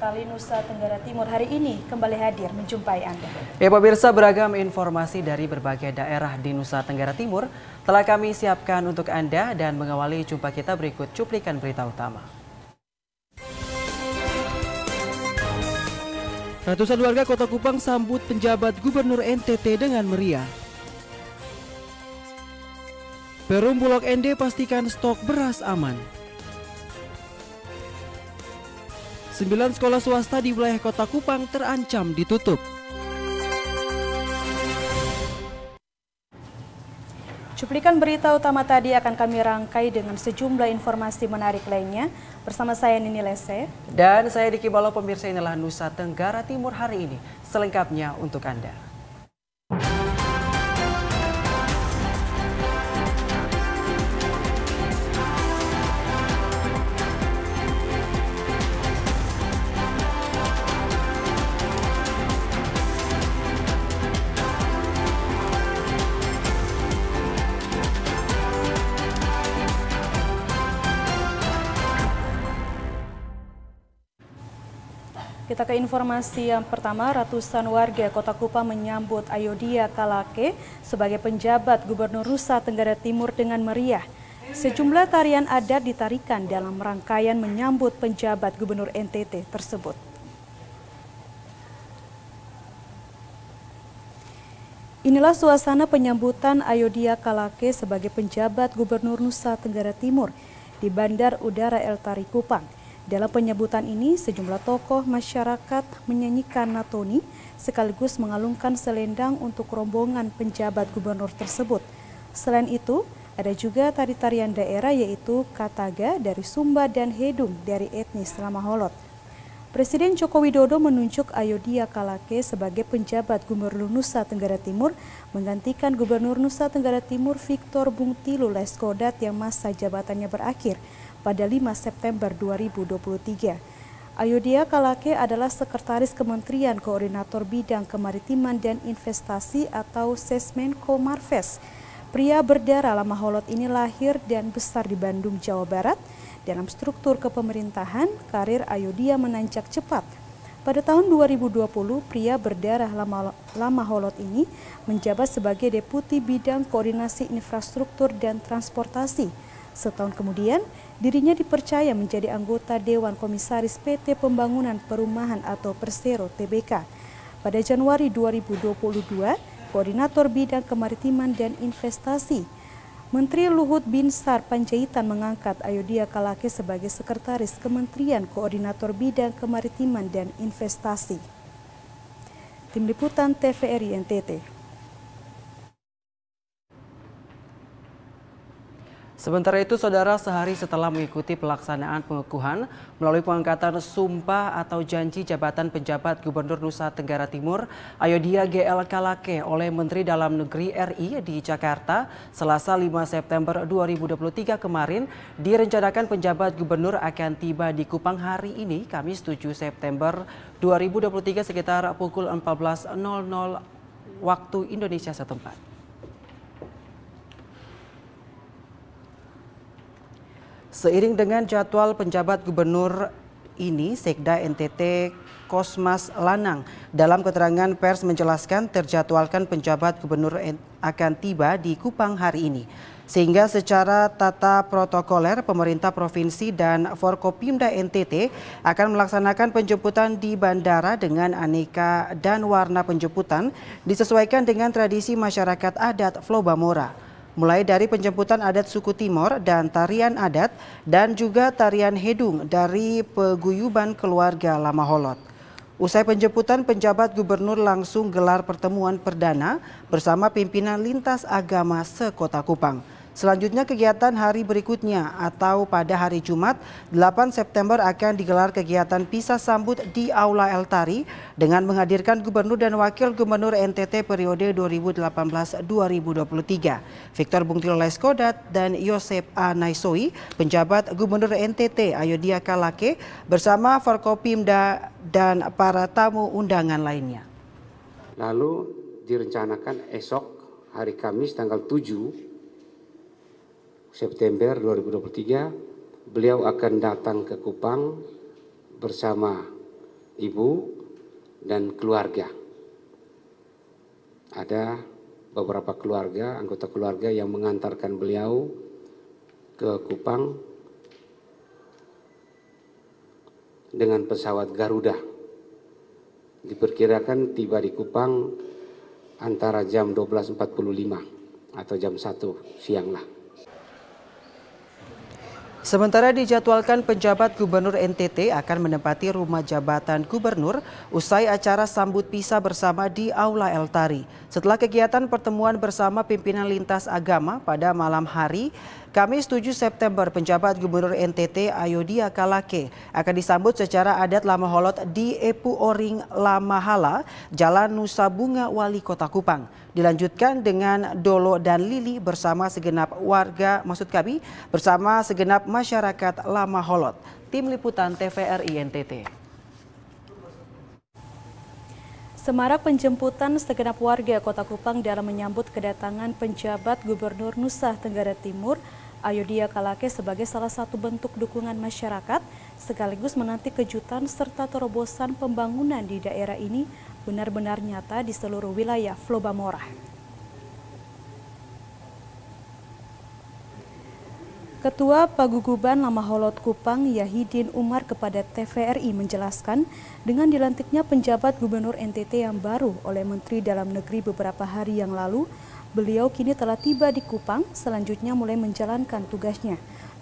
kali Nusa Tenggara Timur hari ini kembali hadir menjumpai Anda. Ya pemirsa, beragam informasi dari berbagai daerah di Nusa Tenggara Timur telah kami siapkan untuk Anda, dan mengawali jumpa kita berikut cuplikan berita utama. Ratusan warga Kota Kupang sambut penjabat Gubernur NTT dengan meriah. Perum Bulog ND pastikan stok beras aman. 9 sekolah swasta di wilayah Kota Kupang terancam ditutup. Cuplikan berita utama tadi akan kami rangkai dengan sejumlah informasi menarik lainnya. Bersama saya Nini Lese. Dan saya Diki Balo. Pemirsa, inilah Nusa Tenggara Timur hari ini. Selengkapnya untuk Anda. Kita ke informasi yang pertama. Ratusan warga Kota Kupang menyambut Ayodia Kalake sebagai penjabat Gubernur Nusa Tenggara Timur dengan meriah. Sejumlah tarian adat ditarikan dalam rangkaian menyambut penjabat Gubernur NTT tersebut. Inilah suasana penyambutan Ayodia Kalake sebagai penjabat Gubernur Nusa Tenggara Timur di Bandar Udara El Tari Kupang. Dalam penyambutan ini, sejumlah tokoh masyarakat menyanyikan natoni sekaligus mengalungkan selendang untuk rombongan penjabat gubernur tersebut. Selain itu, ada juga tari-tarian daerah yaitu Kataga dari Sumba dan Hedung dari etnis Lamaholot. Presiden Joko Widodo menunjuk Ayodia Kalake sebagai penjabat Gubernur Nusa Tenggara Timur menggantikan Gubernur Nusa Tenggara Timur Victor Bungtilu Leskodat yang masa jabatannya berakhir pada 5 September 2023. Ayodia Kalake adalah Sekretaris Kementerian Koordinator Bidang Kemaritiman dan Investasi atau Sesmenko Marves. Pria berdarah Lamaholot ini lahir dan besar di Bandung, Jawa Barat. Dalam struktur kepemerintahan, karir Ayodia menanjak cepat. Pada tahun 2020, pria berdarah Lamaholot ini menjabat sebagai Deputi Bidang Koordinasi Infrastruktur dan Transportasi. Setahun kemudian, dirinya dipercaya menjadi anggota Dewan Komisaris PT Pembangunan Perumahan atau Persero Tbk. Pada Januari 2022, Koordinator Bidang Kemaritiman dan Investasi, Menteri Luhut Binsar Panjaitan mengangkat Ayodia Kalake sebagai Sekretaris Kementerian Koordinator Bidang Kemaritiman dan Investasi. Tim Liputan TVRI NTT. Sementara itu, saudara, sehari setelah mengikuti pelaksanaan pengukuhan melalui pengangkatan sumpah atau janji jabatan penjabat Gubernur Nusa Tenggara Timur, Ayodia GL Kalake oleh Menteri Dalam Negeri RI di Jakarta, Selasa 5 September 2023 kemarin, direncanakan penjabat gubernur akan tiba di Kupang hari ini, Kamis 7 September 2023 sekitar pukul 14.00 waktu Indonesia setempat. Seiring dengan jadwal penjabat gubernur ini, Sekda NTT Kosmas Lanang dalam keterangan pers menjelaskan terjadwalkan penjabat gubernur akan tiba di Kupang hari ini. Sehingga secara tata protokoler pemerintah provinsi dan Forkopimda NTT akan melaksanakan penjemputan di bandara dengan aneka dan warna penjemputan disesuaikan dengan tradisi masyarakat adat Flobamora. Mulai dari penjemputan adat suku Timor dan tarian adat dan juga tarian hedung dari peguyuban keluarga Lamaholot. Usai penjemputan, penjabat gubernur langsung gelar pertemuan perdana bersama pimpinan lintas agama se-Kota Kupang. Selanjutnya kegiatan hari berikutnya atau pada hari Jumat 8 September akan digelar kegiatan pisah sambut di Aula El Tari dengan menghadirkan Gubernur dan Wakil Gubernur NTT periode 2018-2023. Victor Bungtilu Leskodat dan Yosep A. Naisoi, penjabat Gubernur NTT Ayodia Kalake bersama Forkopimda dan para tamu undangan lainnya. Lalu direncanakan esok hari Kamis tanggal 7 September 2023 beliau akan datang ke Kupang bersama ibu, dan keluarga. Ada beberapa keluarga, anggota keluarga yang mengantarkan beliau ke Kupang dengan pesawat Garuda. Diperkirakan tiba di Kupang antara jam 12.45 atau jam 1 siang lah. Sementara dijadwalkan penjabat Gubernur NTT akan menempati rumah jabatan gubernur usai acara sambut pisah bersama di Aula El Tari. Setelah kegiatan pertemuan bersama pimpinan lintas agama pada malam hari, Kamis 7 September, penjabat Gubernur NTT Ayodhya Kalake akan disambut secara adat Lama Holot di Epu Oring Lamahala, Jalan Nusa Bunga, Wali Kota Kupang. Dilanjutkan dengan Dolo dan Lili bersama segenap warga, bersama segenap masyarakat Lama Holot. Tim Liputan TVRI NTT. Semarak penjemputan segenap warga Kota Kupang dalam menyambut kedatangan penjabat Gubernur Nusa Tenggara Timur Ayodhya Kalake sebagai salah satu bentuk dukungan masyarakat sekaligus menanti kejutan serta terobosan pembangunan di daerah ini benar-benar nyata di seluruh wilayah Flobamora. Ketua Paguyuban Lama Holot Kupang Yahidin Umar kepada TVRI menjelaskan dengan dilantiknya penjabat Gubernur NTT yang baru oleh Menteri Dalam Negeri beberapa hari yang lalu, beliau kini telah tiba di Kupang, selanjutnya mulai menjalankan tugasnya.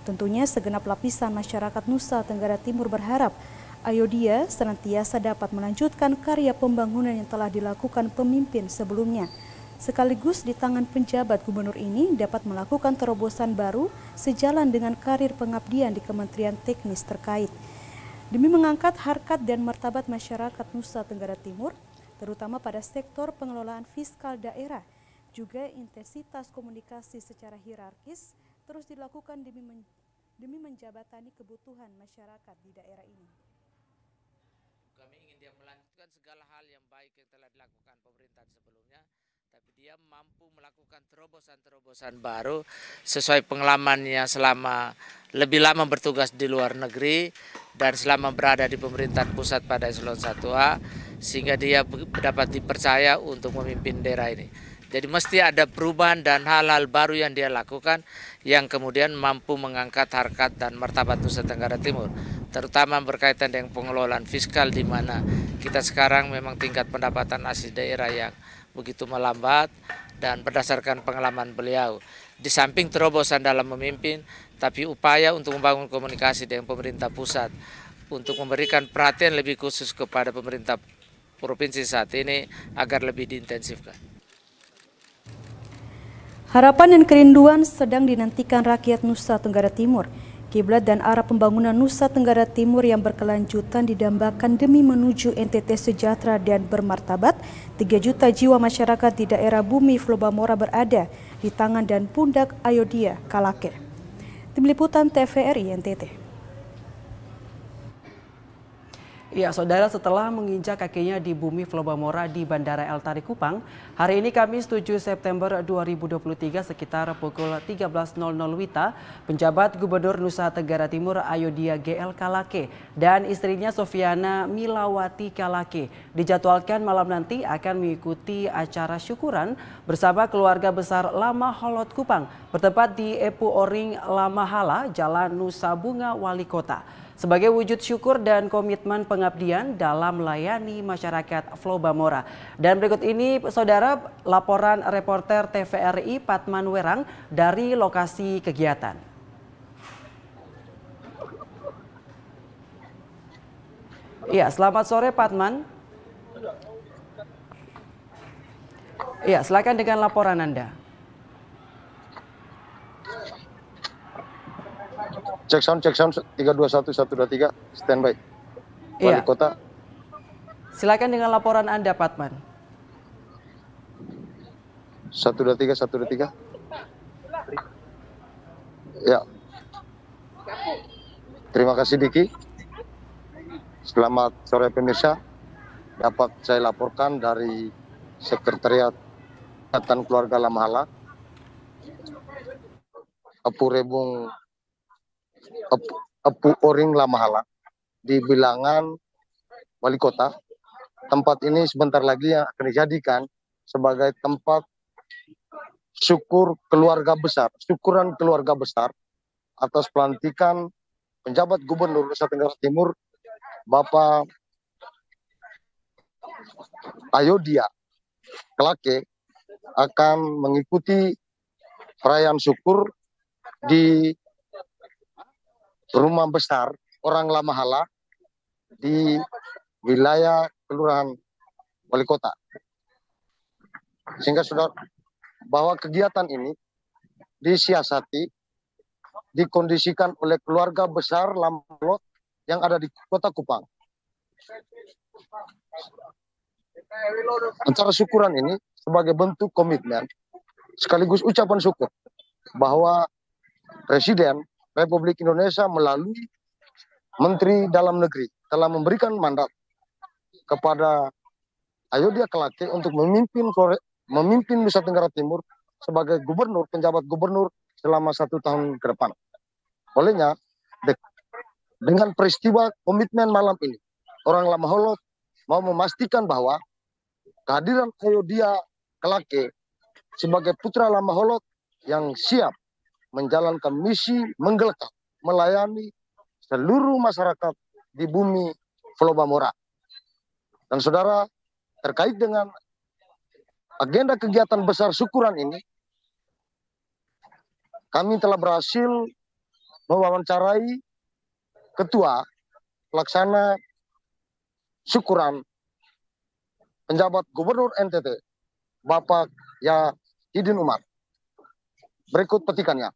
Tentunya segenap lapisan masyarakat Nusa Tenggara Timur berharap Ayodhya senantiasa dapat melanjutkan karya pembangunan yang telah dilakukan pemimpin sebelumnya. Sekaligus di tangan penjabat gubernur ini dapat melakukan terobosan baru sejalan dengan karir pengabdian di Kementerian Teknis terkait. Demi mengangkat harkat dan martabat masyarakat Nusa Tenggara Timur, terutama pada sektor pengelolaan fiskal daerah, juga intensitas komunikasi secara hierarkis terus dilakukan demi menjabatani kebutuhan masyarakat di daerah ini. Kami ingin dia melanjutkan segala hal yang baik yang telah dilakukan pemerintahan sebelumnya, tapi dia mampu melakukan terobosan-terobosan baru sesuai pengalamannya selama lebih lama bertugas di luar negeri dan selama berada di pemerintahan pusat pada eselon 1A, sehingga dia dapat dipercaya untuk memimpin daerah ini. Jadi mesti ada perubahan dan hal-hal baru yang dia lakukan yang kemudian mampu mengangkat harkat dan martabat Nusa Tenggara Timur, terutama berkaitan dengan pengelolaan fiskal di mana kita sekarang memang tingkat pendapatan asli daerah yang begitu melambat, dan berdasarkan pengalaman beliau di samping terobosan dalam memimpin, tapi upaya untuk membangun komunikasi dengan pemerintah pusat untuk memberikan perhatian lebih khusus kepada pemerintah provinsi saat ini agar lebih diintensifkan. Harapan dan kerinduan sedang dinantikan rakyat Nusa Tenggara Timur. Kiblat dan arah pembangunan Nusa Tenggara Timur yang berkelanjutan didambakan demi menuju NTT sejahtera dan bermartabat. 3 juta jiwa masyarakat di daerah bumi Flobamora berada di tangan dan pundak Ayodhya Kalake. Tim Liputan TVRI NTT. Ya, saudara, setelah menginjak kakinya di bumi Flobamora di Bandara El Tari Kupang, hari ini Kamis 7 September 2023 sekitar pukul 13.00 WITA, penjabat Gubernur Nusa Tenggara Timur Ayodhya GL Kalake dan istrinya Sofiana Milawati Kalake dijadwalkan malam nanti akan mengikuti acara syukuran bersama keluarga besar Lama Holot Kupang bertempat di Epu Oring Lamahala, Jalan Nusa Bunga, Wali Kota. Sebagai wujud syukur dan komitmen pengabdian dalam melayani masyarakat Flobamora. Dan berikut ini, saudara, laporan reporter TVRI Patman Werang dari lokasi kegiatan. Ya, selamat sore Patman. Ya, silakan dengan laporan Anda. Cek sound 321 123 standby. Wali Kota. Silakan dengan laporan Anda, Patman. 123 123. Ya. Terima kasih Diki. Selamat sore pemirsa. Dapat saya laporkan dari Sekretariat Ikatan Keluarga Lamahala, Epu Oring Lamahala, di bilangan Wali Kota. Tempat ini sebentar lagi yang akan dijadikan sebagai tempat syukuran keluarga besar atas pelantikan penjabat Gubernur Nusa Tenggara Timur Bapak Ayodia Kalake akan mengikuti perayaan syukur di rumah besar orang Lamahala di wilayah Kelurahan Wali Kota. Sehingga saudara, bahwa kegiatan ini disiasati, dikondisikan oleh keluarga besar Lamaholot yang ada di Kota Kupang. Acara syukuran ini sebagai bentuk komitmen sekaligus ucapan syukur bahwa Presiden Republik Indonesia melalui Menteri Dalam Negeri telah memberikan mandat kepada Ayodia Kalake untuk memimpin Nusa Tenggara Timur sebagai gubernur, penjabat gubernur selama 1 tahun ke depan. Olehnya, dengan peristiwa komitmen malam ini, orang Lamaholot mau memastikan bahwa kehadiran Ayodia Kalake sebagai putra Lamaholot yang siap menjalankan misi menggelekat, melayani seluruh masyarakat di bumi Pulau Bamora. Dan saudara, terkait dengan agenda kegiatan besar syukuran ini, kami telah berhasil mewawancarai Ketua Pelaksana Syukuran penjabat Gubernur NTT, Bapak Yahidin Umar. Berikut petikannya.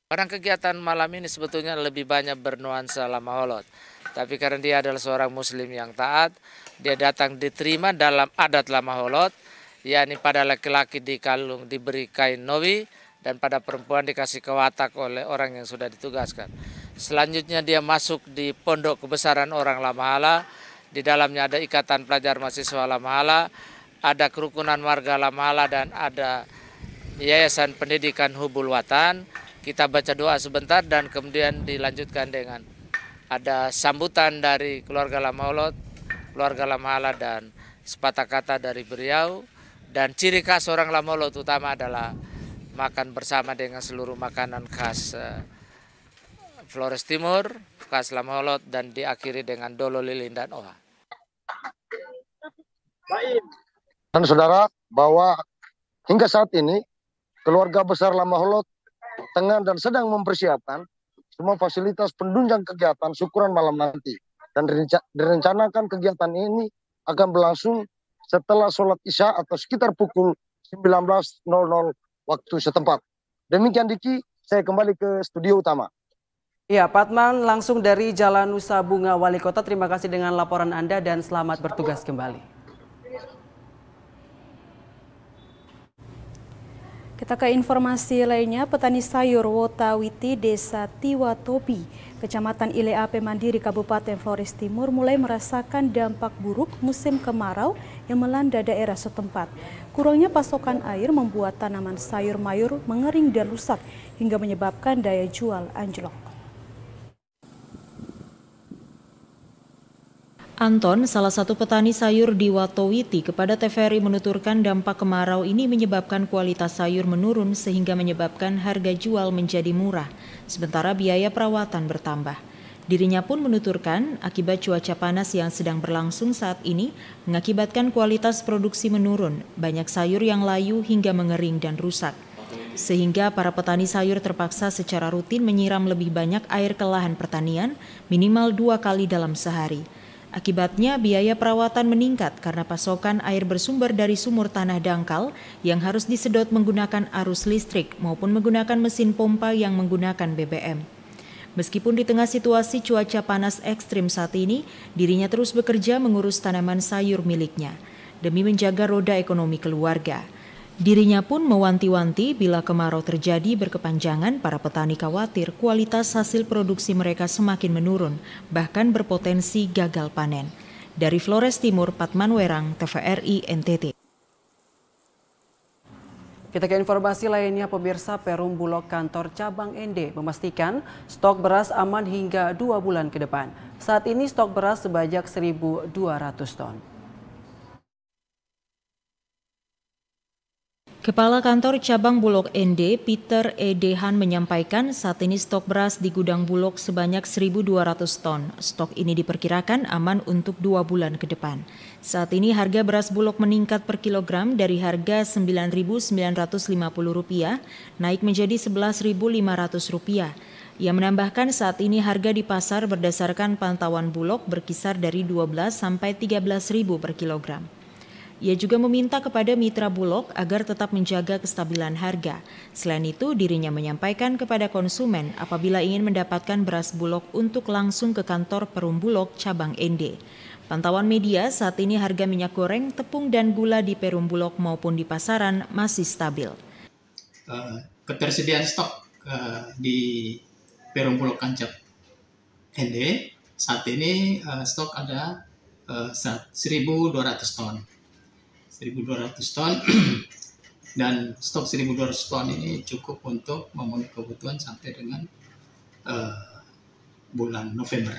Pada kegiatan malam ini sebetulnya lebih banyak bernuansa Lamaholot. Tapi karena dia adalah seorang muslim yang taat, dia datang diterima dalam adat Lamaholot, yakni pada laki-laki dikalung diberi kain nowi, dan pada perempuan dikasih kewatak oleh orang yang sudah ditugaskan. Selanjutnya dia masuk di pondok kebesaran orang Lamahala, di dalamnya ada ikatan pelajar mahasiswa Lamahala, ada kerukunan warga Lamahala, dan ada Yayasan Pendidikan Hubul Watan. Kita baca doa sebentar dan kemudian dilanjutkan dengan ada sambutan dari keluarga Lamaholot, keluarga Lamahala, dan sepatah kata dari beliau. Dan ciri khas orang Lamaholot utama adalah makan bersama dengan seluruh makanan khas Flores Timur, khas Lamaholot, dan diakhiri dengan dolo lilin dan oha. Dan saudara, bahwa hingga saat ini keluarga besar Lamaholot tengah dan sedang mempersiapkan semua fasilitas penunjang kegiatan syukuran malam nanti. Dan direncanakan kegiatan ini akan berlangsung setelah sholat isya atau sekitar pukul 19.00 waktu setempat. Demikian Diki, saya kembali ke studio utama. Ya, Pak Atman langsung dari Jalan Nusa Bunga Wali Kota. Terima kasih dengan laporan Anda dan selamat bertugas kembali. Kita ke informasi lainnya, petani sayur Wotawiti Desa Tiwatopi, Kecamatan Ileape Mandiri, Kabupaten Flores Timur mulai merasakan dampak buruk musim kemarau yang melanda daerah setempat. Kurangnya pasokan air membuat tanaman sayur mayur mengering dan rusak hingga menyebabkan daya jual anjlok. Anton, salah satu petani sayur di Watowiti, kepada TVRI menuturkan dampak kemarau ini menyebabkan kualitas sayur menurun sehingga menyebabkan harga jual menjadi murah, sementara biaya perawatan bertambah. Dirinya pun menuturkan akibat cuaca panas yang sedang berlangsung saat ini mengakibatkan kualitas produksi menurun, banyak sayur yang layu hingga mengering dan rusak. Sehingga para petani sayur terpaksa secara rutin menyiram lebih banyak air ke lahan pertanian, minimal 2 kali dalam sehari. Akibatnya biaya perawatan meningkat karena pasokan air bersumber dari sumur tanah dangkal yang harus disedot menggunakan arus listrik maupun menggunakan mesin pompa yang menggunakan BBM. Meskipun di tengah situasi cuaca panas ekstrim saat ini, dirinya terus bekerja mengurus tanaman sayur miliknya demi menjaga roda ekonomi keluarga. Dirinya pun mewanti-wanti bila kemarau terjadi berkepanjangan, para petani khawatir kualitas hasil produksi mereka semakin menurun, bahkan berpotensi gagal panen. Dari Flores Timur, Patman Werang, TVRI NTT. Kita ke informasi lainnya, pemirsa. Perum Bulog kantor cabang ND memastikan stok beras aman hingga 2 bulan ke depan. Saat ini stok beras sebanyak 1.200 ton. Kepala Kantor Cabang Bulog ND, Peter E. Dehan menyampaikan saat ini stok beras di gudang Bulog sebanyak 1.200 ton. Stok ini diperkirakan aman untuk 2 bulan ke depan. Saat ini harga beras Bulog meningkat per kilogram dari harga Rp9.950 naik menjadi Rp11.500. Ia menambahkan saat ini harga di pasar berdasarkan pantauan Bulog berkisar dari 12 sampai 13.000 per kilogram. Ia juga meminta kepada mitra Bulog agar tetap menjaga kestabilan harga. Selain itu, dirinya menyampaikan kepada konsumen apabila ingin mendapatkan beras Bulog untuk langsung ke kantor Perum Bulog cabang ND. Pantauan media saat ini harga minyak goreng, tepung dan gula di Perum Bulog maupun di pasaran masih stabil. Ketersediaan stok di Perum Bulog Kancap ND saat ini stok ada 1.200 ton. 1.200 ton dan stok 1.200 ton ini cukup untuk memenuhi kebutuhan sampai dengan bulan November.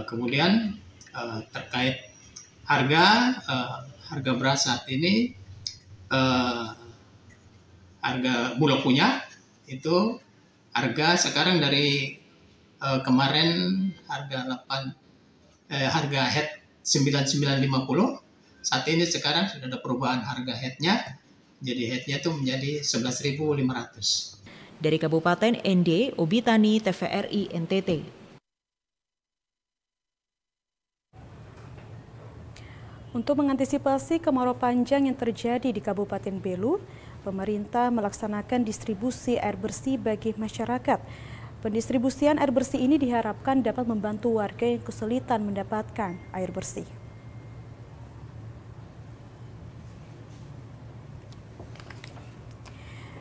Kemudian terkait harga beras saat ini, harga Bulog punya itu harga sekarang dari kemarin harga head 9950, saat ini sekarang sudah ada perubahan harga headnya, jadi headnya itu menjadi 11.500. Dari Kabupaten ND, Obitani, TVRI NTT. Untuk mengantisipasi kemarau panjang yang terjadi di Kabupaten Belu, pemerintah melaksanakan distribusi air bersih bagi masyarakat. Pendistribusian air bersih ini diharapkan dapat membantu warga yang kesulitan mendapatkan air bersih.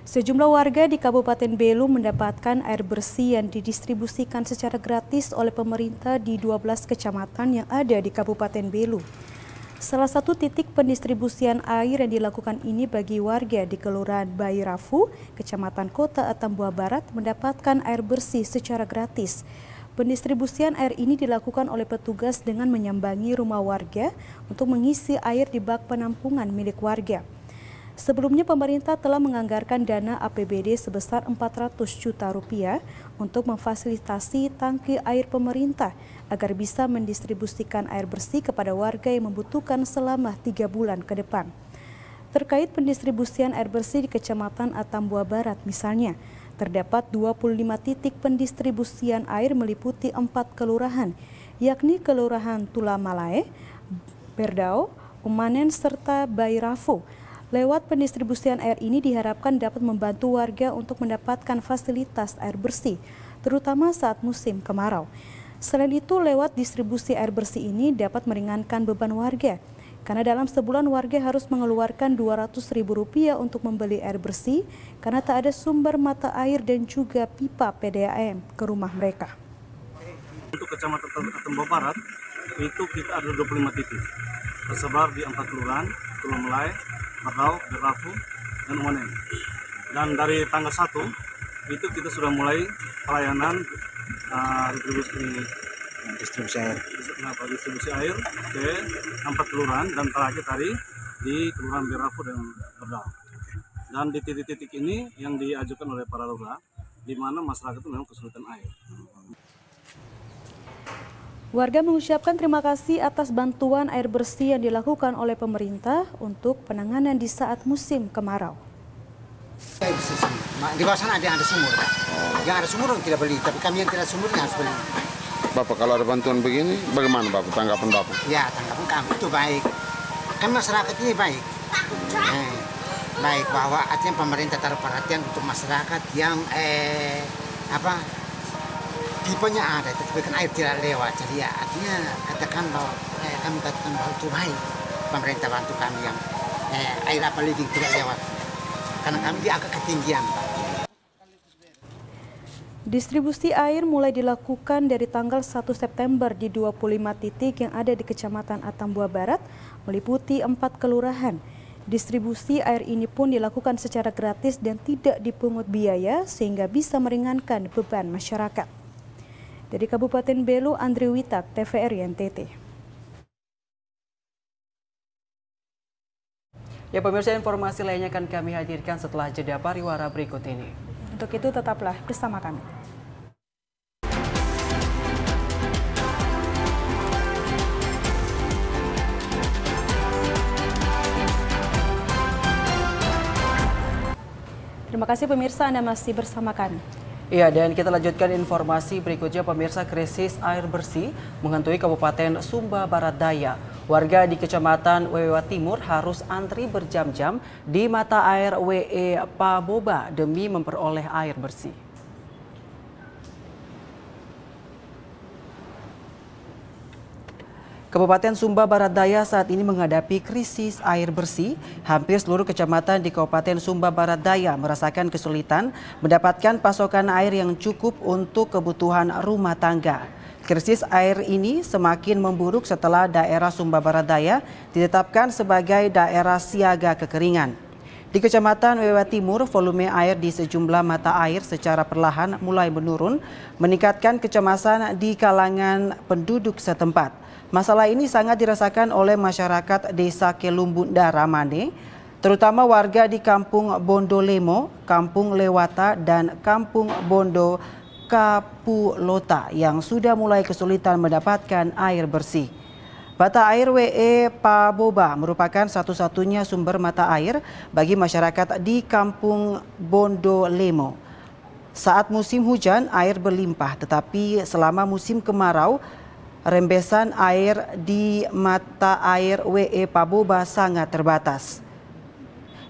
Sejumlah warga di Kabupaten Belu mendapatkan air bersih yang didistribusikan secara gratis oleh pemerintah di 12 kecamatan yang ada di Kabupaten Belu. Salah satu titik pendistribusian air yang dilakukan ini bagi warga di Kelurahan Bairafu, Kecamatan Kota Atambua Barat mendapatkan air bersih secara gratis. Pendistribusian air ini dilakukan oleh petugas dengan menyambangi rumah warga untuk mengisi air di bak penampungan milik warga. Sebelumnya pemerintah telah menganggarkan dana APBD sebesar Rp400 juta untuk memfasilitasi tangki air pemerintah agar bisa mendistribusikan air bersih kepada warga yang membutuhkan selama 3 bulan ke depan. Terkait pendistribusian air bersih di Kecamatan Atambua Barat misalnya, terdapat 25 titik pendistribusian air meliputi 4 kelurahan, yakni Kelurahan Tulamalae, Berdao, Umanen, serta Bairafu. Lewat pendistribusian air ini diharapkan dapat membantu warga untuk mendapatkan fasilitas air bersih, terutama saat musim kemarau. Selain itu, lewat distribusi air bersih ini dapat meringankan beban warga, karena dalam sebulan warga harus mengeluarkan Rp200.000 untuk membeli air bersih karena tak ada sumber mata air dan juga pipa PDAM ke rumah mereka. Untuk Kecamatan Atambua Barat, itu kita ada 25 titik, tersebar di 4 kelurahan, Tulamalae, Berdao, Bairafu, dan Umanen. Dan dari tanggal 1 itu kita sudah mulai pelayanan distribusi air ke 4 kelurahan dan terakhir tadi di Kelurahan Bairafu dan Berdao. Dan di titik-titik ini yang diajukan oleh para lurah, di mana masyarakat itu memang kesulitan air. Warga mengucapkan terima kasih atas bantuan air bersih yang dilakukan oleh pemerintah untuk penanganan di saat musim kemarau. Di bawah sana ada yang ada sumur. Yang ada sumur tidak beli, tapi kami yang tidak sumurnya harus beli. Bapak, kalau ada bantuan begini, bagaimana Bapak tanggapan Bapak? Ya, tanggapan kami itu baik. Kan masyarakat ini baik. Baik bahwa artinya pemerintah taruh perhatian untuk masyarakat yang tipenya ada, tetapi kan air tidak lewat. Jadi ya artinya katakan bahwa kami katakan bahwa itu baik. Pemerintah bantu kami yang air apalagi tidak lewat. Karena kami di agak ketinggian. Distribusi air mulai dilakukan dari tanggal 1 September di 25 titik yang ada di Kecamatan Atambua Barat, meliputi 4 kelurahan, Distribusi air ini pun dilakukan secara gratis dan tidak dipungut biaya sehingga bisa meringankan beban masyarakat. Dari Kabupaten Belu, Andri Witak, TVRI NTT. Ya pemirsa, informasi lainnya akan kami hadirkan setelah jeda pariwara berikut ini. Untuk itu tetaplah bersama kami. Terima kasih pemirsa, Anda masih bersama kami. Iya, dan kita lanjutkan informasi berikutnya pemirsa. Krisis air bersih menghantui Kabupaten Sumba Barat Daya. Warga di Kecamatan Wewewa Timur harus antri berjam-jam di mata air WE Paboba demi memperoleh air bersih. Kabupaten Sumba Barat Daya saat ini menghadapi krisis air bersih. Hampir seluruh kecamatan di Kabupaten Sumba Barat Daya merasakan kesulitan mendapatkan pasokan air yang cukup untuk kebutuhan rumah tangga. Krisis air ini semakin memburuk setelah daerah Sumba Barat Daya ditetapkan sebagai daerah siaga kekeringan. Di Kecamatan Wewewa Timur, volume air di sejumlah mata air secara perlahan mulai menurun, meningkatkan kecemasan di kalangan penduduk setempat. Masalah ini sangat dirasakan oleh masyarakat Desa Kelumbu Daramane, terutama warga di Kampung Bondo Lemo, Kampung Lewata, dan Kampung Bondo Kapulota yang sudah mulai kesulitan mendapatkan air bersih. Mata air WE Paboba merupakan satu-satunya sumber mata air bagi masyarakat di Kampung Bondo Lemo. Saat musim hujan air berlimpah, tetapi selama musim kemarau rembesan air di mata air WE Paboba sangat terbatas.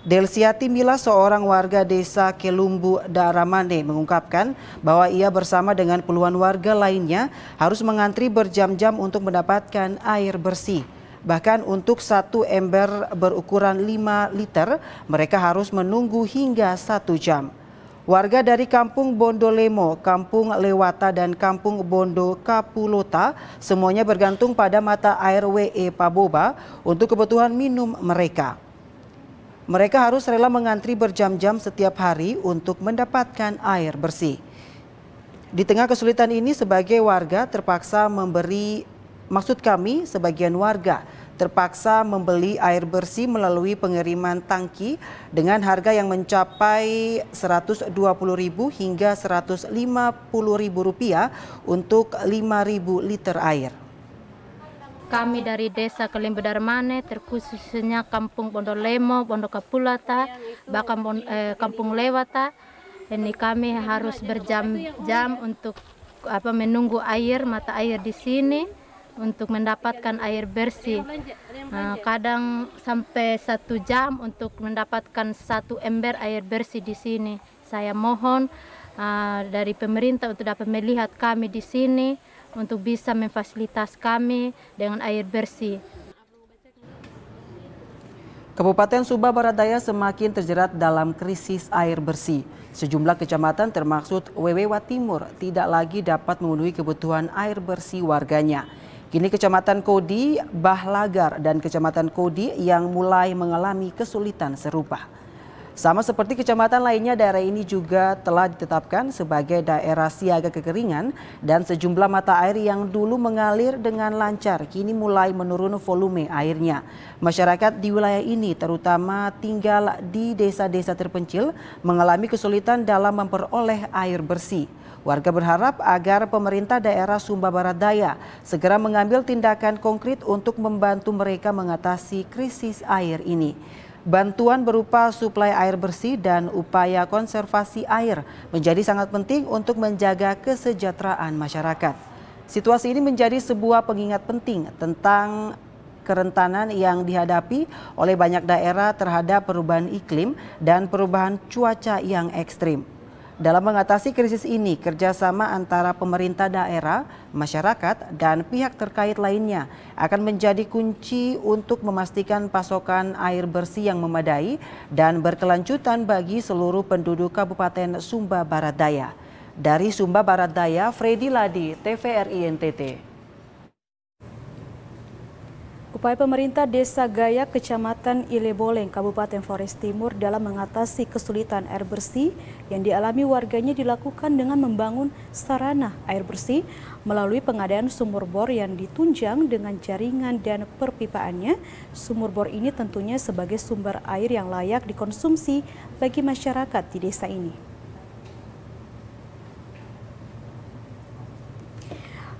Delsiati Mila, seorang warga Desa Kelumbu Daramane, mengungkapkan bahwa ia bersama dengan puluhan warga lainnya harus mengantri berjam-jam untuk mendapatkan air bersih. Bahkan untuk satu ember berukuran 5 liter, mereka harus menunggu hingga 1 jam. Warga dari Kampung Bondo Lemo, Kampung Lewata, dan Kampung Bondo Kapulota semuanya bergantung pada mata air WE Paboba untuk kebutuhan minum mereka. Mereka harus rela mengantri berjam-jam setiap hari untuk mendapatkan air bersih. Di tengah kesulitan ini, sebagai warga terpaksa sebagian warga terpaksa membeli air bersih melalui pengiriman tangki dengan harga yang mencapai Rp120.000 hingga Rp150.000 untuk 5.000 liter air. Kami dari Desa Kelumbu Daramane, terkhususnya Kampung Bondo Lemo, Bondo Kapulota, bahkan Kampung Lewata, ini kami harus berjam-jam untuk menunggu air, mata air di sini untuk mendapatkan air bersih. Kadang sampai 1 jam untuk mendapatkan 1 ember air bersih di sini. Saya mohon dari pemerintah untuk dapat melihat kami di sini untuk bisa memfasilitas kami dengan air bersih. Kabupaten Sumba Barat Daya semakin terjerat dalam krisis air bersih. Sejumlah kecamatan termaksud Wewewa Timur tidak lagi dapat memenuhi kebutuhan air bersih warganya. Kini Kecamatan Kodi, Bahlagar, dan Kecamatan Kodi yang mulai mengalami kesulitan serupa. Sama seperti kecamatan lainnya, daerah ini juga telah ditetapkan sebagai daerah siaga kekeringan dan sejumlah mata air yang dulu mengalir dengan lancar kini mulai menurun volume airnya. Masyarakat di wilayah ini, terutama tinggal di desa-desa terpencil, mengalami kesulitan dalam memperoleh air bersih. Warga berharap agar pemerintah daerah Sumba Barat Daya segera mengambil tindakan konkret untuk membantu mereka mengatasi krisis air ini. Bantuan berupa suplai air bersih dan upaya konservasi air menjadi sangat penting untuk menjaga kesejahteraan masyarakat. Situasi ini menjadi sebuah pengingat penting tentang kerentanan yang dihadapi oleh banyak daerah terhadap perubahan iklim dan perubahan cuaca yang ekstrim. Dalam mengatasi krisis ini, kerjasama antara pemerintah daerah, masyarakat, dan pihak terkait lainnya akan menjadi kunci untuk memastikan pasokan air bersih yang memadai dan berkelanjutan bagi seluruh penduduk Kabupaten Sumba Barat Daya. Dari Sumba Barat Daya, Freddy Ladi, TVRI NTT. Upaya pemerintah Desa Gayak, Kecamatan Ileboleng, Kabupaten Flores Timur dalam mengatasi kesulitan air bersih yang dialami warganya dilakukan dengan membangun sarana air bersih melalui pengadaan sumur bor yang ditunjang dengan jaringan dan perpipaannya. Sumur bor ini tentunya sebagai sumber air yang layak dikonsumsi bagi masyarakat di desa ini.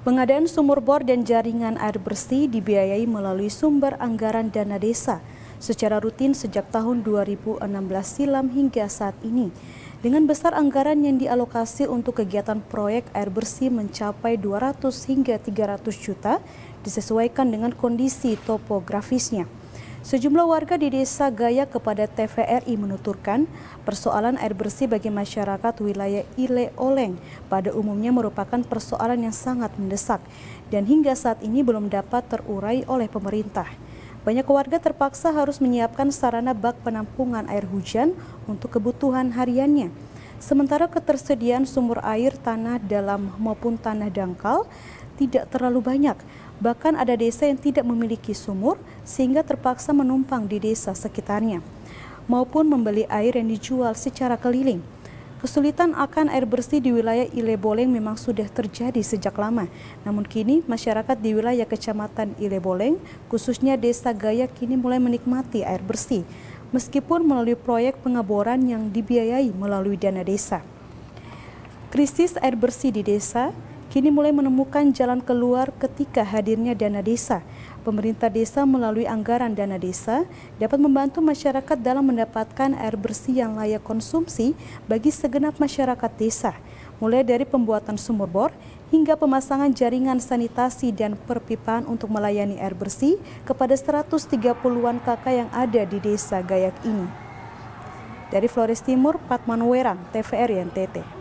Pengadaan sumur bor dan jaringan air bersih dibiayai melalui sumber anggaran dana desa secara rutin sejak tahun 2016 silam hingga saat ini. Dengan besar anggaran yang dialokasi untuk kegiatan proyek air bersih mencapai 200 hingga 300 juta disesuaikan dengan kondisi topografisnya. Sejumlah warga di Desa Gayak kepada TVRI menuturkan persoalan air bersih bagi masyarakat wilayah Ileboleng pada umumnya merupakan persoalan yang sangat mendesak dan hingga saat ini belum dapat terurai oleh pemerintah. Banyak warga terpaksa harus menyiapkan sarana bak penampungan air hujan untuk kebutuhan hariannya. Sementara ketersediaan sumber air tanah dalam maupun tanah dangkal tidak terlalu banyak. Bahkan ada desa yang tidak memiliki sumur sehingga terpaksa menumpang di desa sekitarnya maupun membeli air yang dijual secara keliling. Kesulitan akan air bersih di wilayah Ileboleng memang sudah terjadi sejak lama. Namun kini masyarakat di wilayah Kecamatan Ileboleng, khususnya Desa Gayak kini mulai menikmati air bersih meskipun melalui proyek pengeboran yang dibiayai melalui dana desa. Krisis air bersih di desa kini mulai menemukan jalan keluar ketika hadirnya dana desa. Pemerintah desa melalui anggaran dana desa dapat membantu masyarakat dalam mendapatkan air bersih yang layak konsumsi bagi segenap masyarakat desa, mulai dari pembuatan sumur bor hingga pemasangan jaringan sanitasi dan perpipaan untuk melayani air bersih kepada 130-an KK yang ada di Desa Gayak ini. Dari Flores Timur, Patman Werang, TVRI NTT.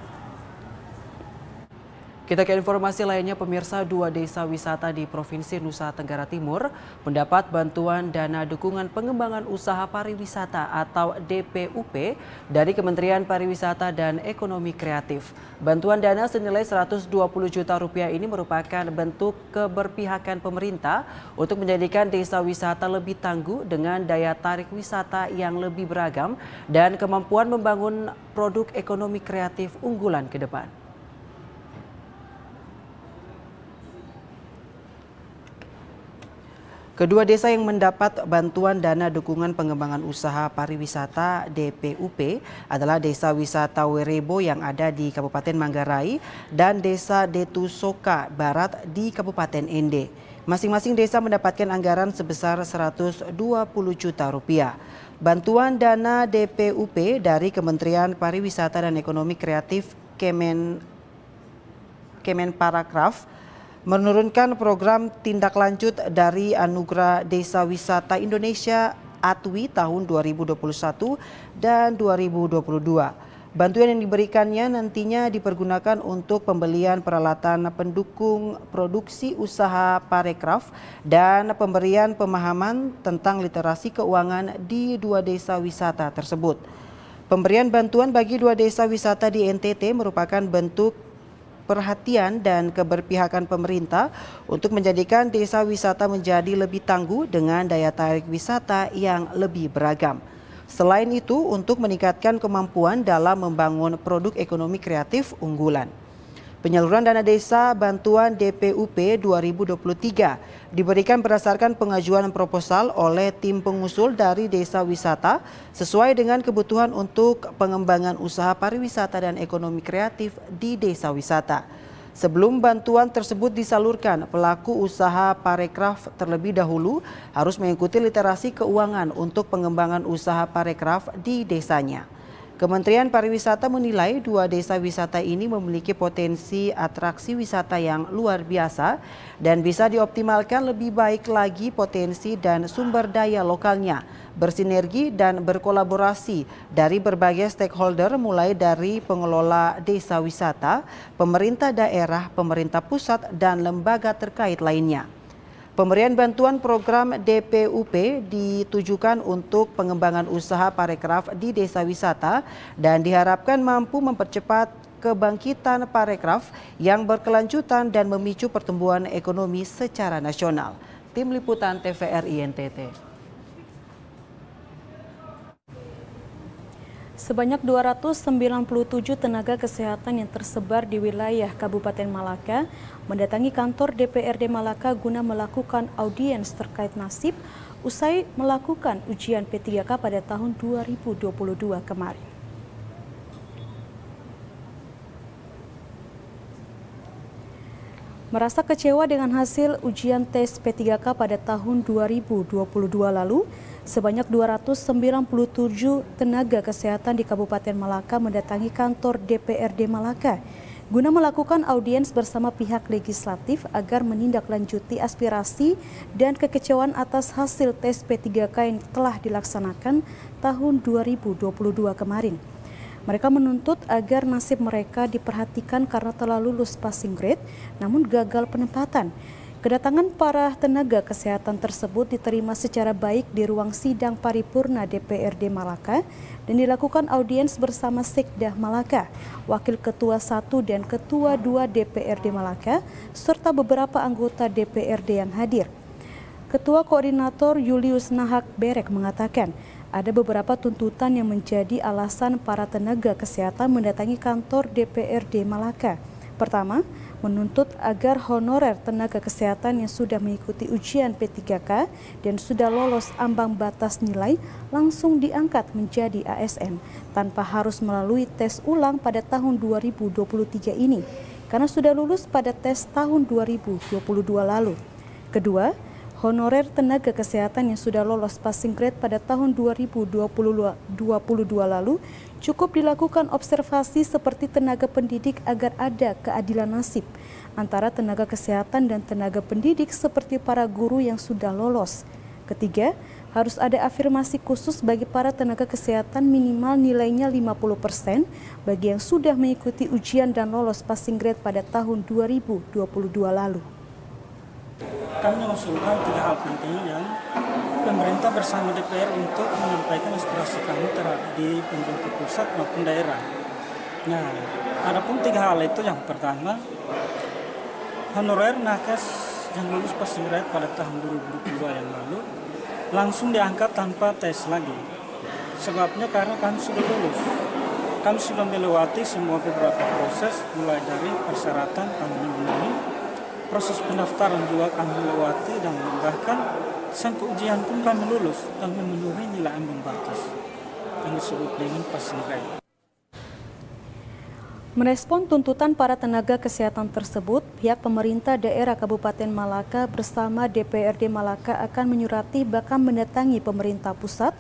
Kita ke informasi lainnya, pemirsa, 2 desa wisata di Provinsi Nusa Tenggara Timur mendapat bantuan dana dukungan pengembangan usaha pariwisata atau DPUP dari Kementerian Pariwisata dan Ekonomi Kreatif. Bantuan dana senilai 120 juta rupiah ini merupakan bentuk keberpihakan pemerintah untuk menjadikan desa wisata lebih tangguh dengan daya tarik wisata yang lebih beragam dan kemampuan membangun produk ekonomi kreatif unggulan ke depan. Kedua desa yang mendapat bantuan dana dukungan pengembangan usaha pariwisata DPUP adalah Desa Wisata Werebo yang ada di Kabupaten Manggarai dan Desa Detusoka Barat di Kabupaten Ende. Masing-masing desa mendapatkan anggaran sebesar 120 juta rupiah. Bantuan dana DPUP dari Kementerian Pariwisata dan Ekonomi Kreatif Kemenparekraf menurunkan program tindak lanjut dari Anugerah Desa Wisata Indonesia ATWI tahun 2021 dan 2022. Bantuan yang diberikannya nantinya dipergunakan untuk pembelian peralatan pendukung produksi usaha parekraf dan pemberian pemahaman tentang literasi keuangan di 2 desa wisata tersebut. Pemberian bantuan bagi 2 desa wisata di NTT merupakan bentuk perhatian dan keberpihakan pemerintah untuk menjadikan desa wisata menjadi lebih tangguh dengan daya tarik wisata yang lebih beragam. Selain itu, untuk meningkatkan kemampuan dalam membangun produk ekonomi kreatif unggulan. Penyaluran dana desa bantuan DPUP 2023 diberikan berdasarkan pengajuan proposal oleh tim pengusul dari desa wisata sesuai dengan kebutuhan untuk pengembangan usaha pariwisata dan ekonomi kreatif di desa wisata. Sebelum bantuan tersebut disalurkan, pelaku usaha parekraf terlebih dahulu harus mengikuti literasi keuangan untuk pengembangan usaha parekraf di desanya. Kementerian Pariwisata menilai 2 desa wisata ini memiliki potensi atraksi wisata yang luar biasa dan bisa dioptimalkan lebih baik lagi potensi dan sumber daya lokalnya, bersinergi dan berkolaborasi dari berbagai stakeholder mulai dari pengelola desa wisata, pemerintah daerah, pemerintah pusat, dan lembaga terkait lainnya. Pemberian bantuan program DPUP ditujukan untuk pengembangan usaha parekraf di desa wisata dan diharapkan mampu mempercepat kebangkitan parekraf yang berkelanjutan dan memicu pertumbuhan ekonomi secara nasional. Tim Liputan TVRI NTT. Sebanyak 297 tenaga kesehatan yang tersebar di wilayah Kabupaten Malaka mendatangi kantor DPRD Malaka guna melakukan audiens terkait nasib usai melakukan ujian P3K pada tahun 2022 kemarin. Merasa kecewa dengan hasil ujian tes P3K pada tahun 2022 lalu, sebanyak 297 tenaga kesehatan di Kabupaten Malaka mendatangi kantor DPRD Malaka guna melakukan audiens bersama pihak legislatif agar menindaklanjuti aspirasi dan kekecewaan atas hasil tes P3K yang telah dilaksanakan tahun 2022 kemarin. Mereka menuntut agar nasib mereka diperhatikan karena telah lulus passing grade namun gagal penempatan. Kedatangan para tenaga kesehatan tersebut diterima secara baik di ruang sidang paripurna DPRD Malaka dan dilakukan audiens bersama Sekda Malaka, Wakil Ketua 1 dan Ketua 2 DPRD Malaka, serta beberapa anggota DPRD yang hadir. Ketua Koordinator Julius Nahak Berek mengatakan, ada beberapa tuntutan yang menjadi alasan para tenaga kesehatan mendatangi kantor DPRD Malaka. Pertama, menuntut agar honorer tenaga kesehatan yang sudah mengikuti ujian P3K dan sudah lolos ambang batas nilai langsung diangkat menjadi ASN tanpa harus melalui tes ulang pada tahun 2023 ini karena sudah lulus pada tes tahun 2022 lalu. Kedua, honorer tenaga kesehatan yang sudah lolos passing grade pada tahun 2022 lalu cukup dilakukan observasi seperti tenaga pendidik agar ada keadilan nasib antara tenaga kesehatan dan tenaga pendidik seperti para guru yang sudah lolos. Ketiga, harus ada afirmasi khusus bagi para tenaga kesehatan minimal nilainya 50% bagi yang sudah mengikuti ujian dan lolos passing grade pada tahun 2022 lalu. Kami mengusulkan 3 hal penting yang pemerintah bersama DPR untuk menyampaikan aspirasi kami terhadap di pemerintah pusat maupun daerah. Nah, adapun 3 hal itu yang pertama, honorer nakes yang lulus passing grade pada tahun 2022 yang lalu langsung diangkat tanpa tes lagi. Sebabnya karena kami sudah lulus. Kami sudah melewati semua beberapa proses mulai dari persyaratan kami memenuhi, proses pendaftaran juga kami lewati dan bahkan sampai ujian pun kami lulus dan memenuhi nilai ambang batas yang disebut dengan passing grade. Merespon tuntutan para tenaga kesehatan tersebut, pihak pemerintah daerah Kabupaten Malaka bersama DPRD Malaka akan menyurati bahkan mendatangi pemerintah pusat,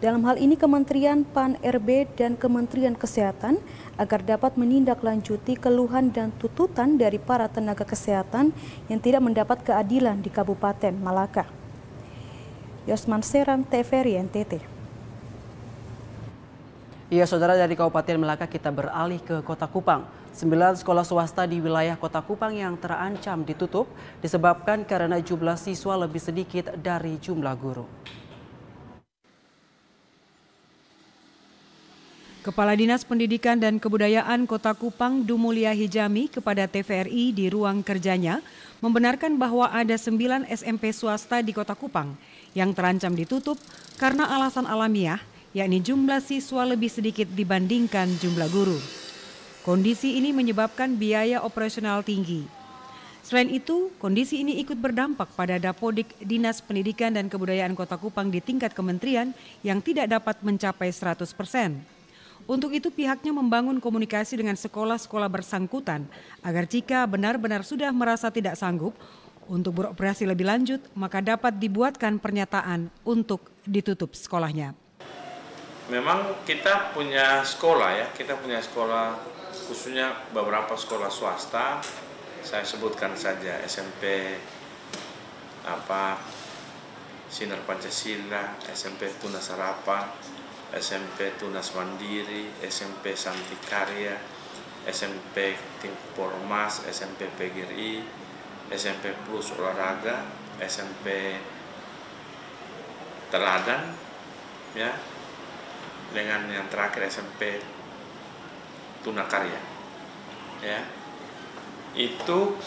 dalam hal ini Kementerian PAN-RB dan Kementerian Kesehatan, agar dapat menindaklanjuti keluhan dan tuntutan dari para tenaga kesehatan yang tidak mendapat keadilan di Kabupaten Malaka. Yosman Seran, TVRI NTT. Iya, saudara, dari Kabupaten Malaka kita beralih ke Kota Kupang. 9 sekolah swasta di wilayah Kota Kupang yang terancam ditutup disebabkan karena jumlah siswa lebih sedikit dari jumlah guru. Kepala Dinas Pendidikan dan Kebudayaan Kota Kupang Dumulia Hijami kepada TVRI di ruang kerjanya membenarkan bahwa ada 9 SMP swasta di Kota Kupang yang terancam ditutup karena alasan alamiah, yakni jumlah siswa lebih sedikit dibandingkan jumlah guru. Kondisi ini menyebabkan biaya operasional tinggi. Selain itu, kondisi ini ikut berdampak pada Dapodik Dinas Pendidikan dan Kebudayaan Kota Kupang di tingkat kementerian yang tidak dapat mencapai 100%. Untuk itu pihaknya membangun komunikasi dengan sekolah-sekolah bersangkutan agar jika benar-benar sudah merasa tidak sanggup untuk beroperasi lebih lanjut, maka dapat dibuatkan pernyataan untuk ditutup sekolahnya. Memang kita punya sekolah ya, kita punya sekolah khususnya beberapa sekolah swasta. Saya sebutkan saja SMP Sinar Pancasila, SMP Tunas Harapan, SMP Tunas Mandiri, SMP Santi Karya, SMP Timpormas, SMP PGRI, SMP Plus Olahraga, SMP Teladan, ya, dengan yang terakhir SMP Tunakarya, ya. Itu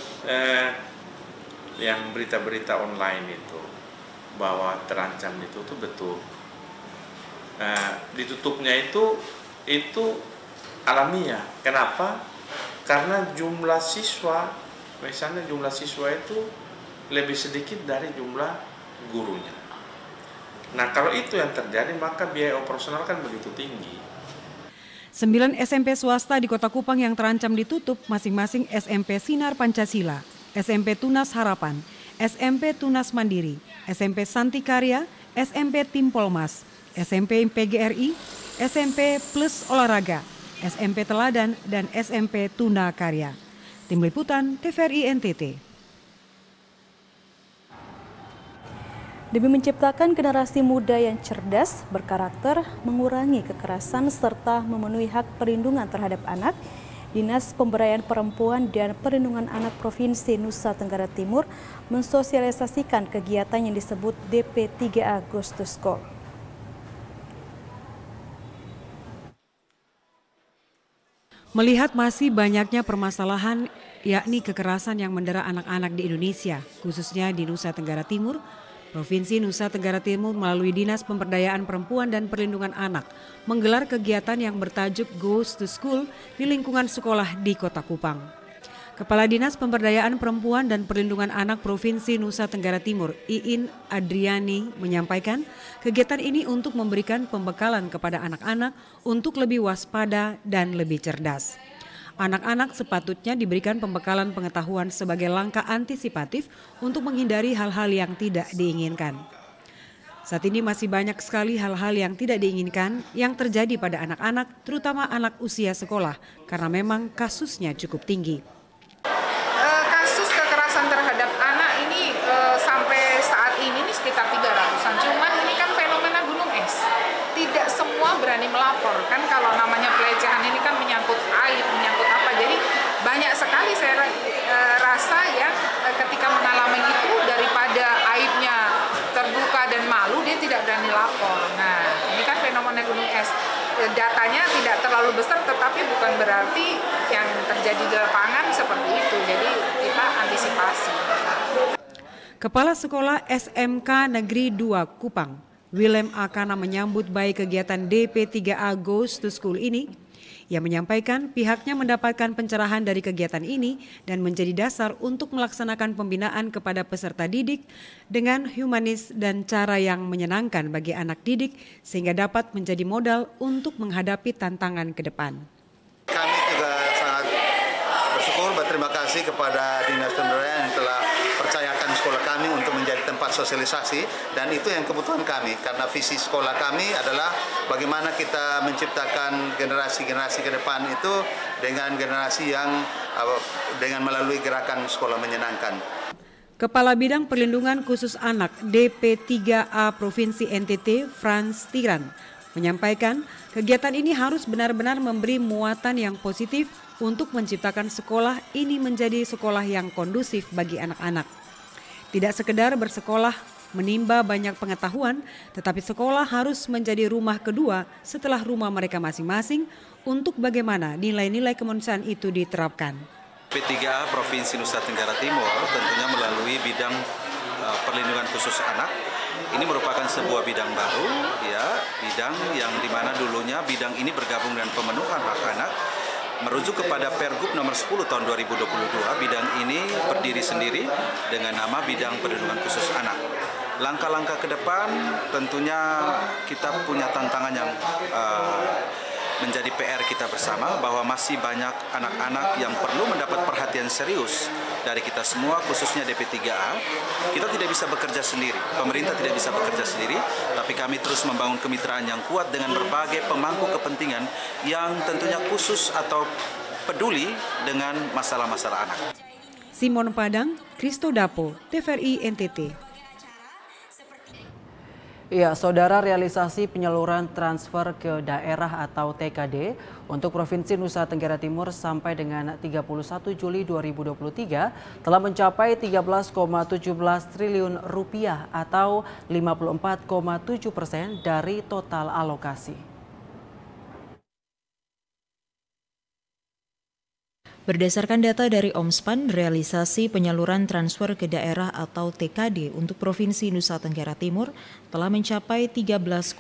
yang berita-berita online itu bahwa terancam ditutup betul. Ditutupnya itu alamiah. Kenapa? Karena jumlah siswa, misalnya jumlah siswa itu lebih sedikit dari jumlah gurunya. Nah, kalau itu yang terjadi, maka biaya operasional kan begitu tinggi. 9 SMP swasta di Kota Kupang yang terancam ditutup masing-masing SMP Sinar Pancasila, SMP Tunas Harapan, SMP Tunas Mandiri, SMP Santi Karya, SMP Tim Polmas, SMP PGRI, SMP Plus Olahraga, SMP Teladan, dan SMP Tuna Karya. Tim Liputan TVRI NTT. Demi menciptakan generasi muda yang cerdas, berkarakter, mengurangi kekerasan, serta memenuhi hak perlindungan terhadap anak, Dinas Pemberdayaan Perempuan dan Perlindungan Anak Provinsi Nusa Tenggara Timur mensosialisasikan kegiatan yang disebut DP3A Goes to School. Melihat masih banyaknya permasalahan, yakni kekerasan yang mendera anak-anak di Indonesia, khususnya di Nusa Tenggara Timur, Provinsi Nusa Tenggara Timur melalui Dinas Pemberdayaan Perempuan dan Perlindungan Anak menggelar kegiatan yang bertajuk Goes to School di lingkungan sekolah di Kota Kupang. Kepala Dinas Pemberdayaan Perempuan dan Perlindungan Anak Provinsi Nusa Tenggara Timur, Iin Adriani, menyampaikan kegiatan ini untuk memberikan pembekalan kepada anak-anak untuk lebih waspada dan lebih cerdas. Anak-anak sepatutnya diberikan pembekalan pengetahuan sebagai langkah antisipatif untuk menghindari hal-hal yang tidak diinginkan. Saat ini masih banyak sekali hal-hal yang tidak diinginkan yang terjadi pada anak-anak, terutama anak usia sekolah, karena memang kasusnya cukup tinggi. Kasus kekerasan terhadap anak ini sampai saat ini sekitar 300-an, cuman ini kan fenomena gunung es. Tidak semua berani melapor, kan kalau namanya pelecehan ini kan menyangkut aib, menyangkut apa. Jadi banyak sekali saya rasa ya ketika mengalami itu daripada aibnya terbuka dan malu, dia tidak berani lapor. Nah, ini kan fenomena gunung es. Datanya tidak terlalu besar, tetapi bukan berarti yang terjadi di lapangan seperti itu. Jadi kita antisipasi. Kepala Sekolah SMK Negeri 2 Kupang, Willem Akana, menyambut baik kegiatan DP3A Goes to School ini. Ia menyampaikan pihaknya mendapatkan pencerahan dari kegiatan ini dan menjadi dasar untuk melaksanakan pembinaan kepada peserta didik dengan humanis dan cara yang menyenangkan bagi anak didik sehingga dapat menjadi modal untuk menghadapi tantangan ke depan. Kami juga sangat bersyukur, berterima kasih kepada Dinas Pemberdayaan yang telah percayakan sekolah kami untuk menjadi tempat sosialisasi, dan itu yang kebutuhan kami karena visi sekolah kami adalah bagaimana kita menciptakan generasi-generasi ke depan itu dengan generasi yang dengan melalui gerakan sekolah menyenangkan. Kepala Bidang Perlindungan Khusus Anak DP3A Provinsi NTT, Frans Tiran, menyampaikan kegiatan ini harus benar-benar memberi muatan yang positif untuk menciptakan sekolah ini menjadi sekolah yang kondusif bagi anak-anak. Tidak sekedar bersekolah menimba banyak pengetahuan, tetapi sekolah harus menjadi rumah kedua setelah rumah mereka masing-masing untuk bagaimana nilai-nilai kemanusiaan itu diterapkan. DP3A Provinsi Nusa Tenggara Timur tentunya melalui bidang perlindungan khusus anak. Ini merupakan sebuah bidang baru, ya, bidang yang dimana dulunya bidang ini bergabung dengan pemenuhan hak anak. Merujuk kepada Pergub nomor 10 tahun 2022, bidang ini berdiri sendiri dengan nama Bidang Perlindungan Khusus Anak. Langkah-langkah ke depan tentunya kita punya tantangan yang menjadi PR kita bersama, bahwa masih banyak anak-anak yang perlu mendapat perhatian serius dari kita semua, khususnya DP3A. Kita tidak bisa bekerja sendiri, pemerintah tidak bisa bekerja sendiri, tapi kami terus membangun kemitraan yang kuat dengan berbagai pemangku kepentingan yang tentunya khusus atau peduli dengan masalah-masalah anak. Simon Padang, Kristo Dapo, TVRI NTT. Ya, saudara, realisasi penyaluran transfer ke daerah atau TKD untuk Provinsi Nusa Tenggara Timur sampai dengan 31 Juli 2023 telah mencapai 13,17 triliun rupiah atau 54,7% dari total alokasi. Berdasarkan data dari Omspan, realisasi penyaluran transfer ke daerah atau TKD untuk Provinsi Nusa Tenggara Timur telah mencapai 13,17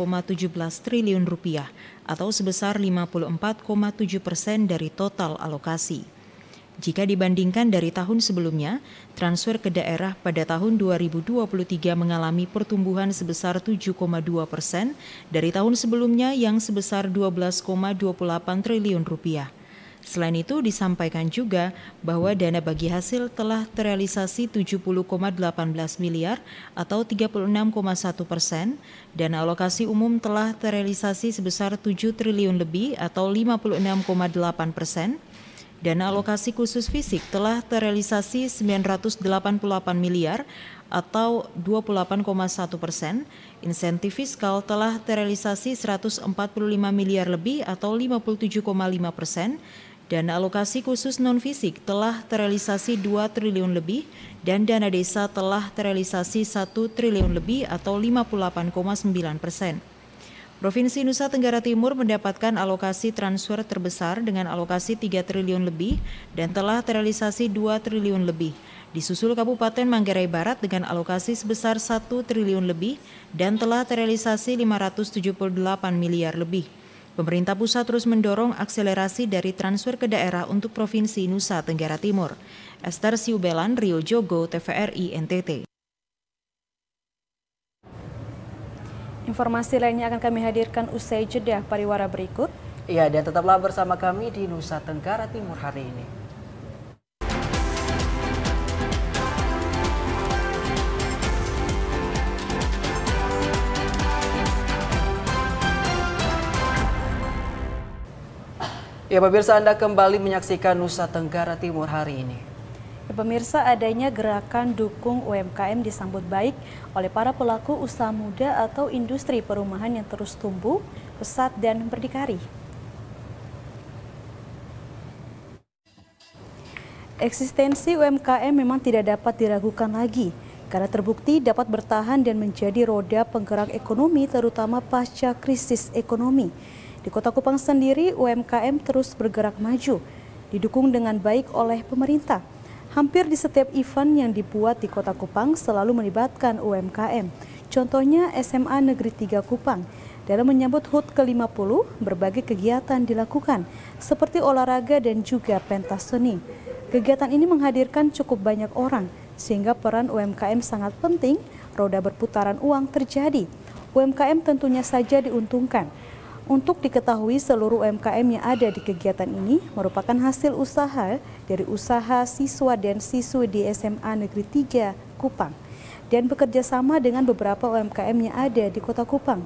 triliun rupiah atau sebesar 54,7% dari total alokasi. Jika dibandingkan dari tahun sebelumnya, transfer ke daerah pada tahun 2023 mengalami pertumbuhan sebesar 7,2% dari tahun sebelumnya yang sebesar 12,28 triliun rupiah. Selain itu, disampaikan juga bahwa dana bagi hasil telah terrealisasi 70,18 miliar atau 36,1%, dana alokasi umum telah terrealisasi sebesar 7 triliun lebih atau 56,8%, dana alokasi khusus fisik telah terrealisasi 988 miliar atau 28,1%, insentif fiskal telah terrealisasi 145 miliar lebih atau 57,5%, dana alokasi khusus non-fisik telah terrealisasi 2 triliun lebih dan dana desa telah terrealisasi 1 triliun lebih atau 58,9%. Provinsi Nusa Tenggara Timur mendapatkan alokasi transfer terbesar dengan alokasi 3 triliun lebih dan telah terrealisasi 2 triliun lebih. Disusul Kabupaten Manggarai Barat dengan alokasi sebesar 1 triliun lebih dan telah terrealisasi 578 miliar lebih. Pemerintah pusat terus mendorong akselerasi dari transfer ke daerah untuk Provinsi Nusa Tenggara Timur. Esther Siubelan, Rio Jogo, TVRI NTT. Informasi lainnya akan kami hadirkan usai jeda pariwara berikut. Iya, dan tetaplah bersama kami di Nusa Tenggara Timur hari ini. Ya, pemirsa, Anda kembali menyaksikan Nusa Tenggara Timur hari ini. Ya, pemirsa, adanya gerakan dukung UMKM disambut baik oleh para pelaku usaha muda atau industri perumahan yang terus tumbuh, pesat, dan berdikari. Eksistensi UMKM memang tidak dapat diragukan lagi, karena terbukti dapat bertahan dan menjadi roda penggerak ekonomi terutama pasca krisis ekonomi. Di Kota Kupang sendiri, UMKM terus bergerak maju, didukung dengan baik oleh pemerintah. Hampir di setiap event yang dibuat di Kota Kupang selalu melibatkan UMKM. Contohnya SMA Negeri 3 Kupang. Dalam menyambut HUT ke-50, berbagai kegiatan dilakukan, seperti olahraga dan juga pentas seni. Kegiatan ini menghadirkan cukup banyak orang, sehingga peran UMKM sangat penting, roda berputaran uang terjadi. UMKM tentunya saja diuntungkan. Untuk diketahui, seluruh UMKM yang ada di kegiatan ini merupakan hasil usaha dari usaha siswa dan siswi di SMA Negeri 3 Kupang dan bekerja sama dengan beberapa UMKM yang ada di Kota Kupang.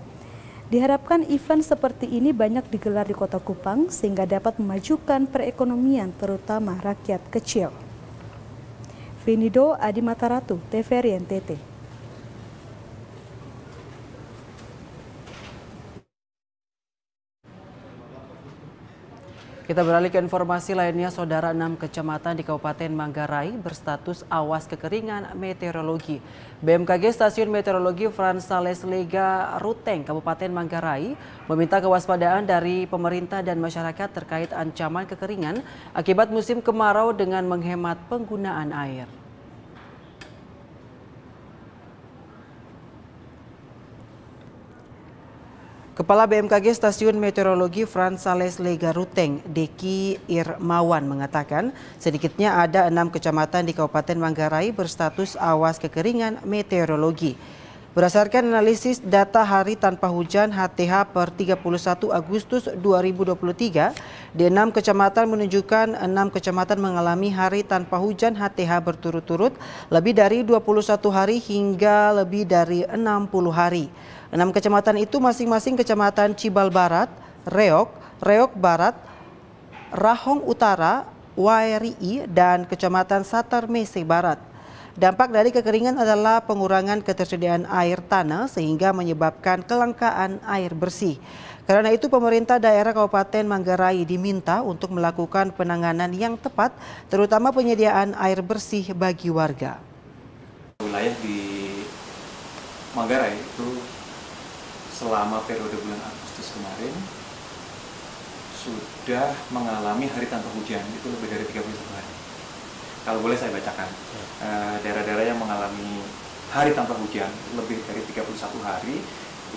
Diharapkan event seperti ini banyak digelar di Kota Kupang sehingga dapat memajukan perekonomian terutama rakyat kecil. Vinido Adi Mataratu, TVRI NTT. Kita beralih ke informasi lainnya, Saudara. 6 kecamatan di Kabupaten Manggarai berstatus awas kekeringan meteorologi. BMKG Stasiun Meteorologi Frans Sales Lega Ruteng, Kabupaten Manggarai, meminta kewaspadaan dari pemerintah dan masyarakat terkait ancaman kekeringan akibat musim kemarau dengan menghemat penggunaan air. Kepala BMKG Stasiun Meteorologi Frans Sales Lega Ruteng, Deki Irmawan, mengatakan sedikitnya ada 6 kecamatan di Kabupaten Manggarai berstatus awas kekeringan meteorologi. Berdasarkan analisis data hari tanpa hujan HTH per 31 Agustus 2023, di 6 kecamatan menunjukkan 6 kecamatan mengalami hari tanpa hujan HTH berturut-turut lebih dari 21 hari hingga lebih dari 60 hari. 6 kecamatan itu masing-masing Kecamatan Cibal Barat, Reok Barat, Rahong Utara, Wairi, dan Kecamatan Satar Mese Barat. Dampak dari kekeringan adalah pengurangan ketersediaan air tanah sehingga menyebabkan kelangkaan air bersih. Karena itu pemerintah daerah Kabupaten Manggarai diminta untuk melakukan penanganan yang tepat, terutama penyediaan air bersih bagi warga. Wilayah di Manggarai itu selama periode bulan Agustus kemarin sudah mengalami hari tanpa hujan itu lebih dari 31 hari. Kalau boleh saya bacakan, daerah-daerah yang mengalami hari tanpa hujan lebih dari 31 hari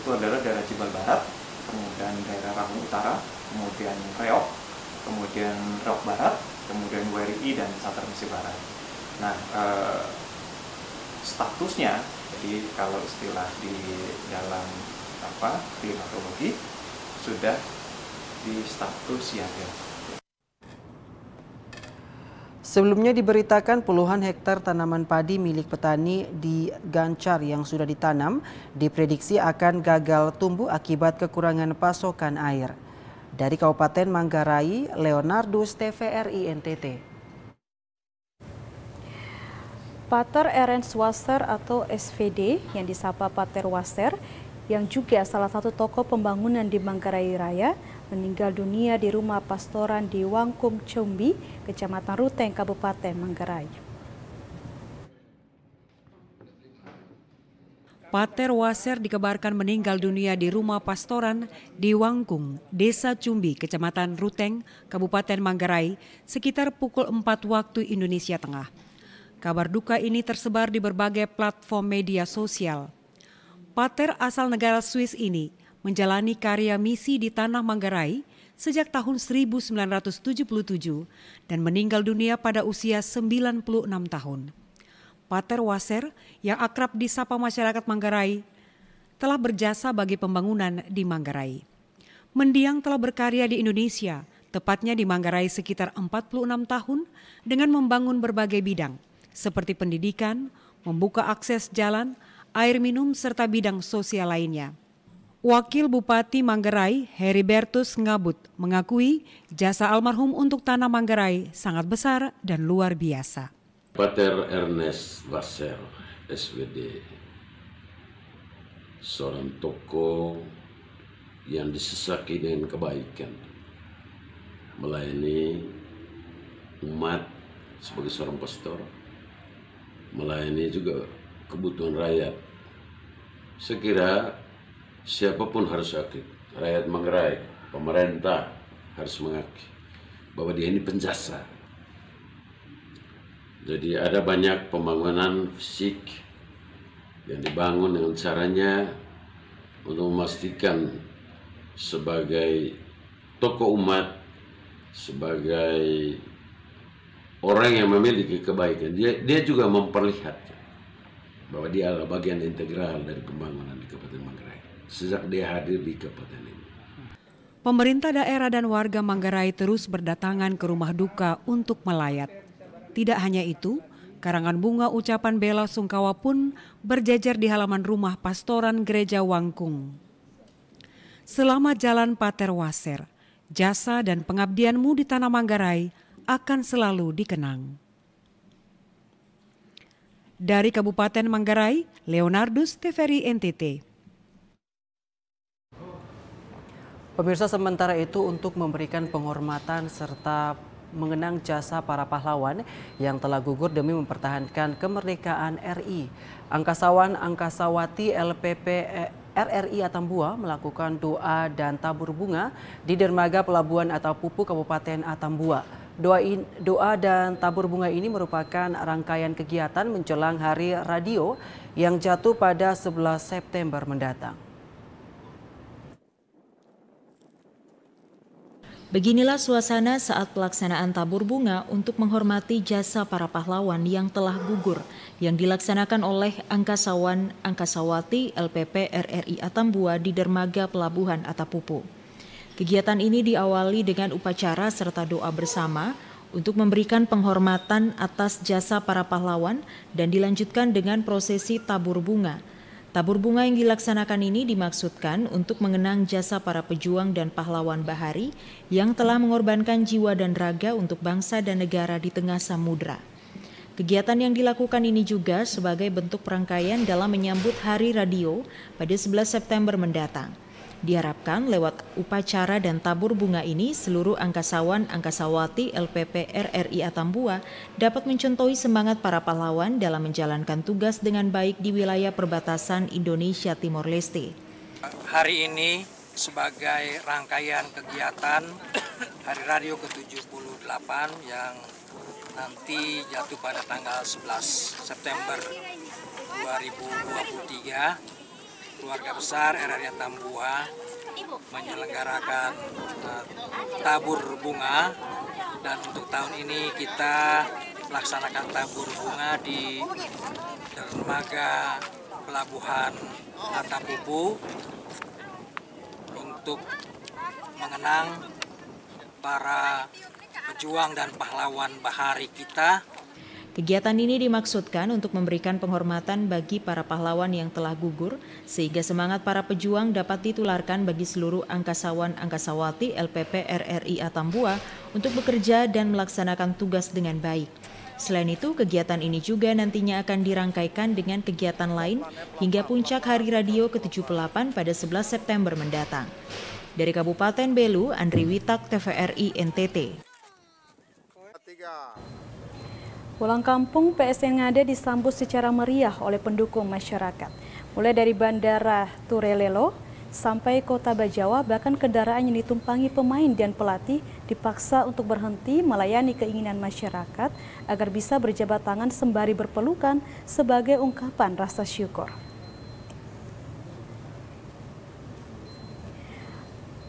itu adalah daerah Jibal Barat, kemudian daerah Rahung Utara, kemudian Reok, kemudian Reok Barat, kemudian WRI dan Satermisi Barat. Nah, statusnya, jadi kalau istilah di dalam klimatologi sudah di status siaga. Sebelumnya diberitakan puluhan hektar tanaman padi milik petani di Gancar yang sudah ditanam diprediksi akan gagal tumbuh akibat kekurangan pasokan air. Dari Kabupaten Manggarai, Leonardus, TVRI NTT. Pater Ernest Wasser atau SVD yang disapa Pater Wasser yang juga salah satu tokoh pembangunan di Manggarai Raya meninggal dunia di rumah pastoran di Wangkum Cumbi, Kecamatan Ruteng, Kabupaten Manggarai. Pater Wasser dikabarkan meninggal dunia di rumah pastoran di Wangkum, Desa Cumbi, Kecamatan Ruteng, Kabupaten Manggarai, sekitar pukul 4 waktu Indonesia Tengah. Kabar duka ini tersebar di berbagai platform media sosial. Pater asal negara Swiss ini menjalani karya misi di tanah Manggarai sejak tahun 1977 dan meninggal dunia pada usia 96 tahun. Pater Wasser yang akrab disapa masyarakat Manggarai telah berjasa bagi pembangunan di Manggarai. Mendiang telah berkarya di Indonesia, tepatnya di Manggarai sekitar 46 tahun dengan membangun berbagai bidang seperti pendidikan, membuka akses jalan, air minum, serta bidang sosial lainnya. Wakil Bupati Manggarai, Heribertus Ngabut, mengakui jasa almarhum untuk tanah Manggarai sangat besar dan luar biasa. Pater Ernest Wasser, SVD, seorang tokoh yang disesaki dengan kebaikan, melayani umat sebagai seorang pastor, melayani juga kebutuhan rakyat. Saya kira siapapun harus aktif, rakyat Manggarai, pemerintah harus mengakui bahwa dia ini penjasa. Jadi ada banyak pembangunan fisik yang dibangun dengan caranya untuk memastikan sebagai tokoh umat, sebagai orang yang memiliki kebaikan, dia juga memperlihatkan bahwa dia adalah bagian integral dari pembangunan di Kabupaten Manggarai sejak dia hadir di kabupaten ini. Pemerintah daerah dan warga Manggarai terus berdatangan ke rumah duka untuk melayat. Tidak hanya itu, karangan bunga ucapan bela sungkawa pun berjajar di halaman rumah pastoran Gereja Wangkung. Selamat jalan Pater Wasser, jasa dan pengabdianmu di tanah Manggarai akan selalu dikenang. Dari Kabupaten Manggarai, Leonardus, TVRI NTT. Pemirsa, sementara itu untuk memberikan penghormatan serta mengenang jasa para pahlawan yang telah gugur demi mempertahankan kemerdekaan RI, Angkasawan Angkasawati LPP RRI Atambua melakukan doa dan tabur bunga di dermaga Pelabuhan Atapupu Kabupaten Atambua. Doa dan tabur bunga ini merupakan rangkaian kegiatan menjelang Hari Radio yang jatuh pada 11 September mendatang. Beginilah suasana saat pelaksanaan tabur bunga untuk menghormati jasa para pahlawan yang telah gugur yang dilaksanakan oleh Angkasawan Angkasawati LPP RRI Atambua di dermaga Pelabuhan Atapupu. Kegiatan ini diawali dengan upacara serta doa bersama untuk memberikan penghormatan atas jasa para pahlawan dan dilanjutkan dengan prosesi tabur bunga. Tabur bunga yang dilaksanakan ini dimaksudkan untuk mengenang jasa para pejuang dan pahlawan bahari yang telah mengorbankan jiwa dan raga untuk bangsa dan negara di tengah samudra. Kegiatan yang dilakukan ini juga sebagai bentuk perangkaian dalam menyambut Hari Radio pada 11 September mendatang. Diharapkan lewat upacara dan tabur bunga ini seluruh Angkasawan Angkasawati LPP RRI Atambua dapat mencontohi semangat para pahlawan dalam menjalankan tugas dengan baik di wilayah perbatasan Indonesia Timor Leste. Hari ini sebagai rangkaian kegiatan Hari Radio ke-78 yang nanti jatuh pada tanggal 11 September 2023. Keluarga besar RRI Atambua menyelenggarakan tabur bunga, dan untuk tahun ini kita laksanakan tabur bunga di dermaga pelabuhan Atapupu untuk mengenang para pejuang dan pahlawan bahari kita. Kegiatan ini dimaksudkan untuk memberikan penghormatan bagi para pahlawan yang telah gugur, sehingga semangat para pejuang dapat ditularkan bagi seluruh angkasawan-angkasawati LPP RRI Atambua untuk bekerja dan melaksanakan tugas dengan baik. Selain itu, kegiatan ini juga nantinya akan dirangkaikan dengan kegiatan lain hingga puncak Hari Radio ke-78 pada 11 September mendatang. Dari Kabupaten Belu, Andri Witak, TVRI NTT. Pulang kampung, PSN Ngada disambut secara meriah oleh pendukung masyarakat. Mulai dari Bandara Turelelo sampai Kota Bajawa, bahkan kendaraan yang ditumpangi pemain dan pelatih dipaksa untuk berhenti melayani keinginan masyarakat agar bisa berjabat tangan sembari berpelukan sebagai ungkapan rasa syukur.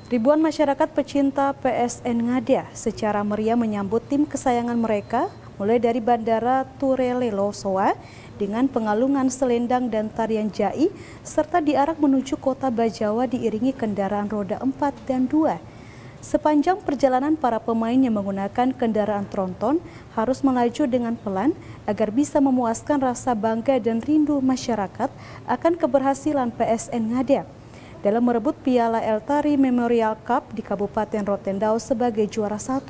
Ribuan masyarakat pecinta PSN Ngada secara meriah menyambut tim kesayangan mereka mulai dari Bandara Turelelo Soa dengan pengalungan selendang dan tarian jai serta diarak menuju Kota Bajawa diiringi kendaraan roda 4 dan 2. Sepanjang perjalanan para pemain yang menggunakan kendaraan tronton harus melaju dengan pelan agar bisa memuaskan rasa bangga dan rindu masyarakat akan keberhasilan PSN Ngada dalam merebut Piala Eltari Memorial Cup di Kabupaten Rotendao sebagai juara 1.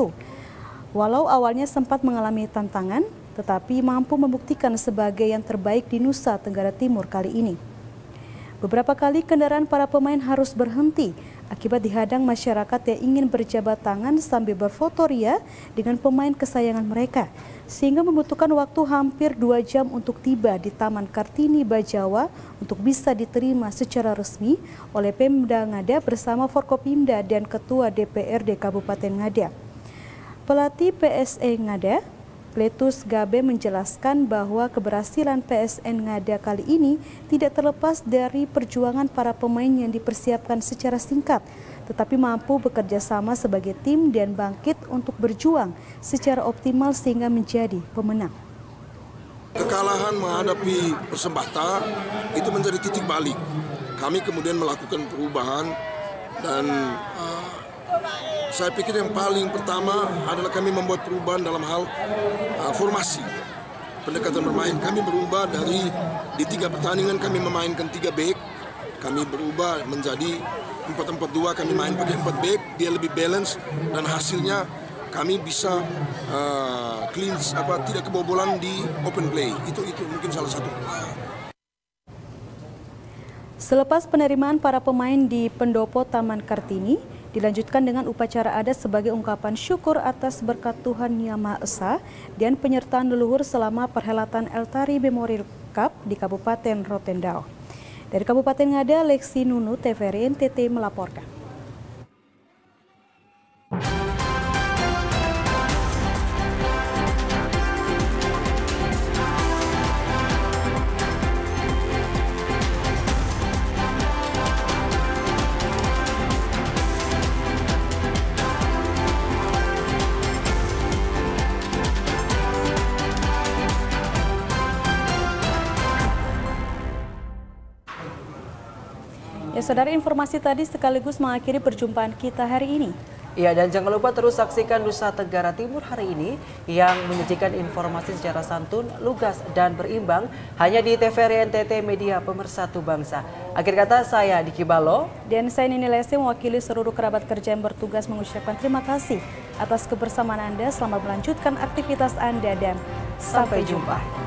Walau awalnya sempat mengalami tantangan, tetapi mampu membuktikan sebagai yang terbaik di Nusa Tenggara Timur kali ini. Beberapa kali kendaraan para pemain harus berhenti akibat dihadang masyarakat yang ingin berjabat tangan sambil berfoto ria dengan pemain kesayangan mereka, sehingga membutuhkan waktu hampir 2 jam untuk tiba di Taman Kartini Bajawa untuk bisa diterima secara resmi oleh Pemda Ngada bersama Forkopimda dan Ketua DPRD Kabupaten Ngada. Pelatih PSE Ngada, Kletus Gabe menjelaskan bahwa keberhasilan PSN Ngada kali ini tidak terlepas dari perjuangan para pemain yang dipersiapkan secara singkat, tetapi mampu bekerja sama sebagai tim dan bangkit untuk berjuang secara optimal sehingga menjadi pemenang. Kekalahan menghadapi Persebaya itu menjadi titik balik. Kami kemudian melakukan perubahan dan saya pikir yang paling pertama adalah kami membuat perubahan dalam hal formasi, pendekatan bermain. Kami berubah dari di 3 pertandingan kami memainkan 3 back, kami berubah menjadi 4-4-2, kami main pakai 4 back, dia lebih balance dan hasilnya kami bisa tidak kebobolan di open play. Itu mungkin salah satu. Selepas penerimaan para pemain di pendopo Taman Kartini, dilanjutkan dengan upacara adat sebagai ungkapan syukur atas berkat Tuhan Yang Maha Esa dan penyertaan leluhur selama perhelatan Eltari Memorial Cup di Kabupaten Rotendao. Dari Kabupaten Ngada, Lexi Nunu, TVRI NTT melaporkan. Ya, saudara, informasi tadi sekaligus mengakhiri perjumpaan kita hari ini. Ya, dan jangan lupa terus saksikan Nusa Tenggara Timur hari ini yang menyajikan informasi secara santun, lugas, dan berimbang hanya di TVRI NTT Media Pemersatu Bangsa. Akhir kata, saya Diki Balo. Dan saya Nini Lesti mewakili seluruh kerabat kerja yang bertugas mengucapkan terima kasih atas kebersamaan Anda. Selamat melanjutkan aktivitas Anda dan sampai jumpa.